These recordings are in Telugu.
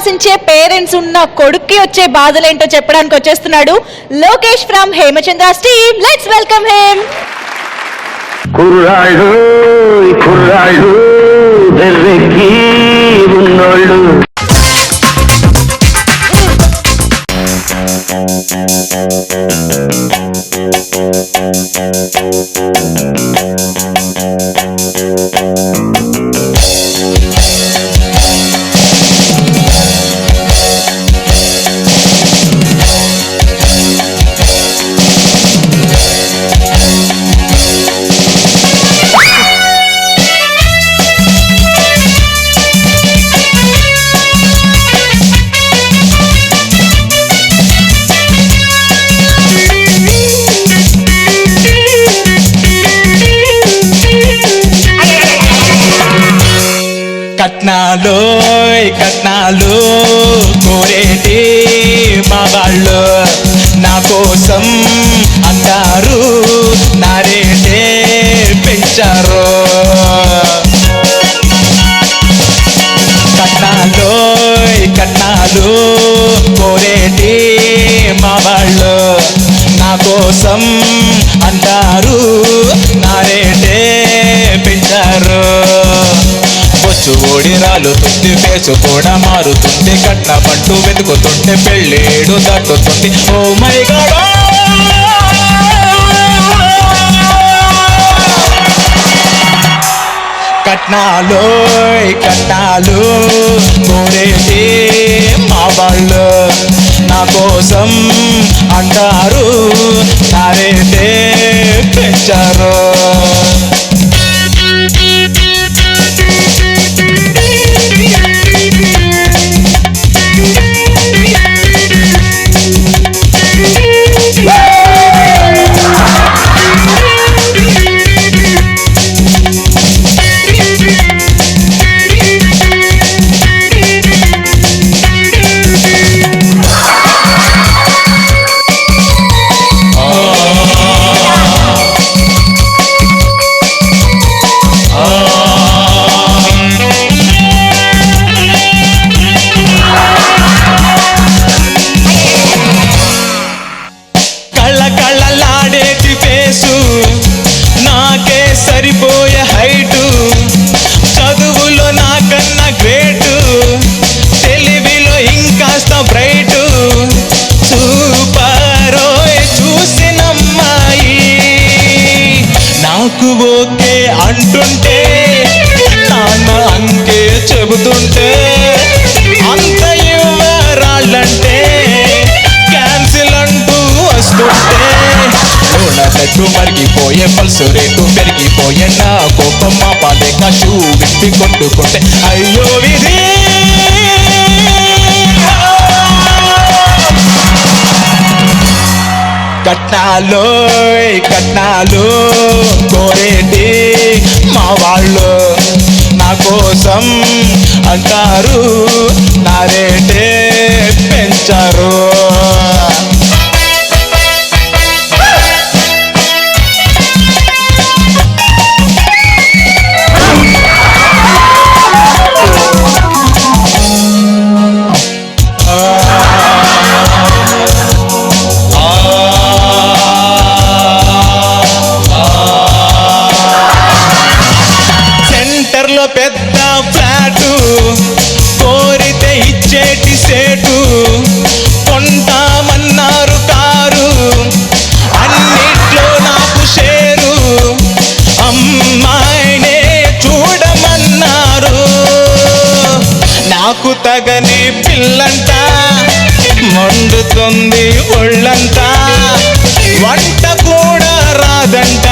ఆశించే పేరెంట్స్ ఉన్న కొడుక్కి వచ్చే బాధలేంటో చెప్పడానికి వచ్చేస్తున్నాడు Lokesh from Hemachandra's team. Let's welcome him. కుర్రాళ్ళు కుర్రాళ్ళు బెర్రెక్కి ఉన్నోళ్ళు కట్నాలు కట్నాలు కోరేటి మగాళ్ళు నా కోసం అంటారు, నా రేటే పెంచారు. కట్నాలు కట్నాలు కోరేటి మగాళ్ళు నా కోసం అంటారు, నా రేటే పెంచారు. బొచ్చు ఓడి రాలుతుంది, పేసు కూడా మారుతుంది, కట్న పట్టు వెతుకుతుంటే పెళ్ళేడు దాటుతుంది. ఓ మై గాడ్, కట్నాలు కట్నాలు కోరేటి మా వాళ్ళు నా కోసం అంటారు, నా రేటే పెంచారు. కళ్ళలాడేటి ఫేసు నాకే సరిపోయే హైటు, చదువులో నాకన్నా గ్రేటు, తెలివిలో ఇంకాస్త బ్రైటు, సూపరో చూసినమ్మాయి నాకు ఓకే అంటుంటే, నాన్న అంకే చెబుతుంటే, అంత ఇవ్వరాళ్ళంటే క్యాన్సిల్ అంటూ వస్తుంటే, లడ్డు మరిగిపోయే పల్సు రేటు పెరిగిపోయే, నా కోపం మా పాలేక షూ విప్పి కొట్టుకుంటే అయ్యో విధి. కట్నాలు కట్నాలు కోరేటి మా వాళ్ళు నా కోసం అంటారు, నా రేటే పెంచారు. సెంటర్లో పెద్ద ఫ్లాటు, కోరితే ఇచ్చేటి సేటు, కొంటామన్నారు కారు, అన్నిట్లో నాకు షేరు, అమ్మాయినే చూడమన్నారు, నాకు తగని పిల్లంట, మండుతుంది ఒళ్ళంతా, వంట కూడా రాదంట,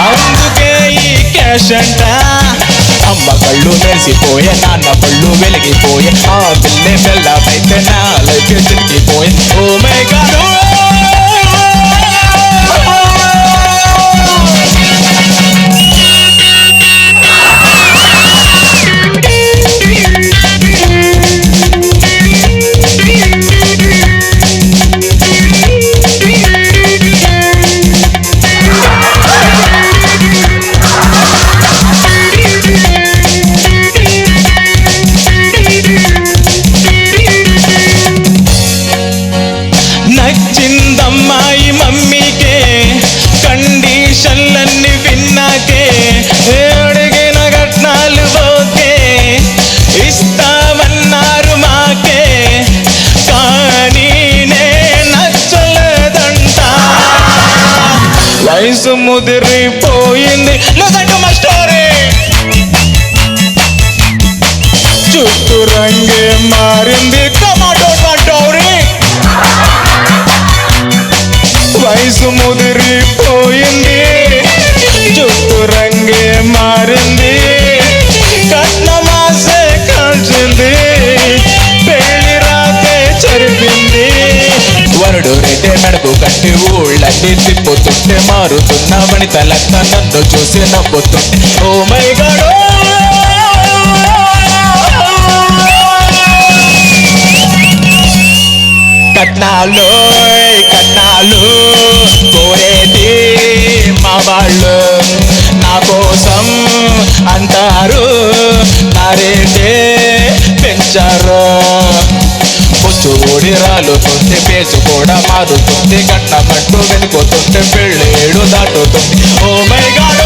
అందుకే ఈ క్యాష్ అంట. అమ్మ కళ్ళు మెరిసిపోయే, నాన్న పళ్ళు వెలిగిపోయే, ఆ పిల్లే బెల్లమైతే నా లైఫ్ చిరిగిపోయే. ఓ మై గాడ్, ఇచ్చిందమ్మాయి మమ్మీకే కండిషన్లన్నీ విన్నాకే అడిగిన ఘట్నాలు ఓకే ఇస్తామన్నారు మాకే కానీ నే నచ్చలేదంట వయసు ముదిరిపోయింది లేదంటే మా స్టోరీ చుట్టూ రంగే మారింది టమాటో టోరీ వయసు ముదిరిపోయింది చుట్టూ రంగే మారింది కట్నమాసే కాల్చింది పెళ్లి రాతే చరిపింది వరుడు రెడ్డి మెడకు కట్టి ఊళ్ళన్నీ తిప్పుతుంటే మారుతున్న వనితలంతా నన్ను చూసి నవ్వుతుంటే ఓ మై గాడ్ కట్నాలు కట్నాలు కోరేది మా వాళ్ళు నా కోసం అంటారు నా రేటే పెంచారు ముచ్చుడి రాలుతుంది పేసు కూడా మారుతుంది కట్నమంటూ వెళ్ళిపోతుంటే పెళ్ళేడు దాటుతుంది oh my god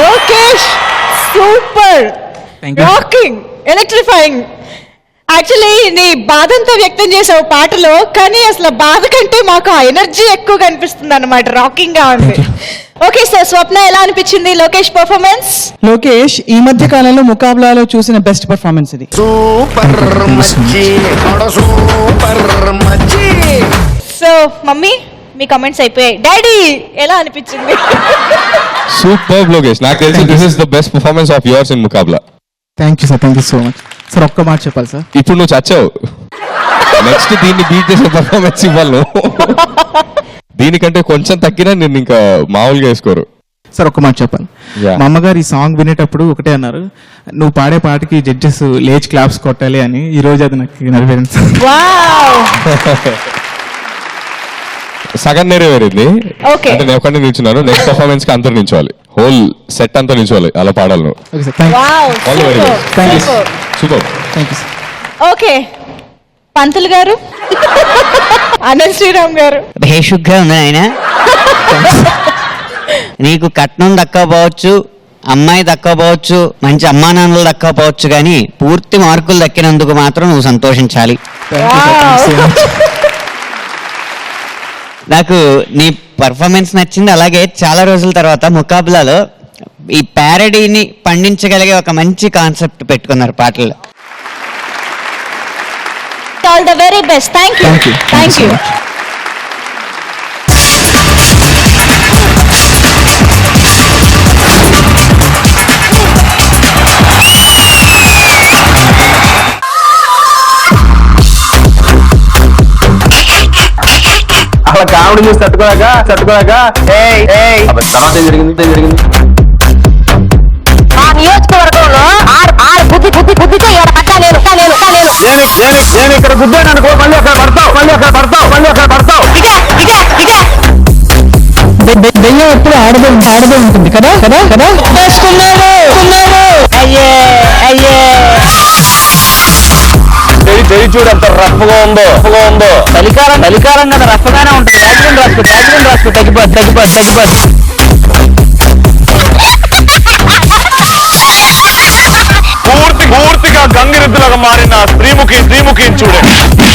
Lokesh super, rocking, electrifying. Actually నీ బాధంతా వ్యక్తం చేసావు పాటలో, కానీ అసలు బాధ కంటే మాకు ఆ ఎనర్జీ ఎక్కువ కనిపిస్తుంది అనమాట, రాకింగ్ గా ఉంది. ఓకే సార్, స్వప్న ఎలా అనిపించింది లోకేష్ పర్ఫార్మెన్స్? లోకేష్ ఈ మధ్య కాలంలో ముకాబలాలో చూసిన బెస్ట్ పర్ఫార్మెన్స్ ఇది. సూపర్ మచ్చి సూపర్ మచ్చి. సో మమ్మీ మీ కమెంట్స్ అయిపోయాయి. డాడీ ఎలా అనిపించింది? సూపర్ లోకేష్, నాకు తెలిసి this is the best performance of yours in Muqabla. Thank you sir, thank you so much sir. ఒక్క మాట చెప్పాలి సార్, ఇప్పుడు నువ్వు చచ్చావు, నెక్స్ట్ దీన్ని బీట్ చేసే పర్ఫార్మెన్స్ ఇవ్వాలి నువ్వు. దీనికంటే కొంచెం తగ్గినా నేను ఇంకా మామూలుగా వేసుకోరు. సార్ ఒక్క మాట చెప్పాలి. Yeah. మా అమ్మగారు ఈ సాంగ్ వినేటప్పుడు ఒకటే అన్నారు, నువ్వు పాడే పాటకి జడ్జెస్ లేచి క్లాప్స్ కొట్టాలి అని. ఈ రోజు అది నాకు నెరవేరింది సార్. వావ్, సగం నెరవేరింది. Okay. అంటే నేను ఒకటి నిల్చున్నాను, నెక్స్ట్ పర్ఫార్మెన్స్ కి అందరు నిల్చోవాలి, హోల్ సెట్ అంతా నిల్చోవాలి, అలా పాడాలి నువ్వు. Okay sir, thank you. Wow, All the very super best. Thank you. Super. Super. Thank you sir. Okay, పంతులు గారు, అనంత్ శ్రీరామ్ గారు. భేషుగ్గా ఉంది ఆయన. నీకు కట్నం దక్కకపోవచ్చు, అమ్మాయి దక్కకపోవచ్చు, మంచి అమ్మా నాన్నలు దక్కకపోవచ్చు, కానీ పూర్తి మార్కులు దక్కినందుకు మాత్రం నువ్వు సంతోషించాలి. Thank you sir, thank you so much. నాకు నీ పర్ఫార్మెన్స్ నచ్చింది. అలాగే చాలా రోజుల తర్వాత ముకాబలాలో ఈ ప్యారడీని పండించగలిగే ఒక మంచి కాన్సెప్ట్ పెట్టుకున్నారు పాటల్లో. All the very best. Thank you, Thank you. Thank you. అలా కామెడీ చూసి తట్టుకోలేక తర్వాత ఏం జరిగింది ఆ నియోజకవర్గంలో ఆరు బుద్ధితో నేను ఇక్కడ గుద్దాను అనుకో, మళ్ళీ అక్కడ పడతావు. దెయ్యం ఎప్పుడు ఆడదే ఉంటుంది కదా కదా కదా. చెయ్యి చూడు ఎంత రఫ్గా ఉందో. చలికాలం కదా రఫ్గానే ఉంటుంది. వ్యాక్సిన్ రాసుకో తగ్గిపోద్ది. పూర్తిగా గంగిరెద్దులాగా మారిన శ్రీముఖి చూడండి.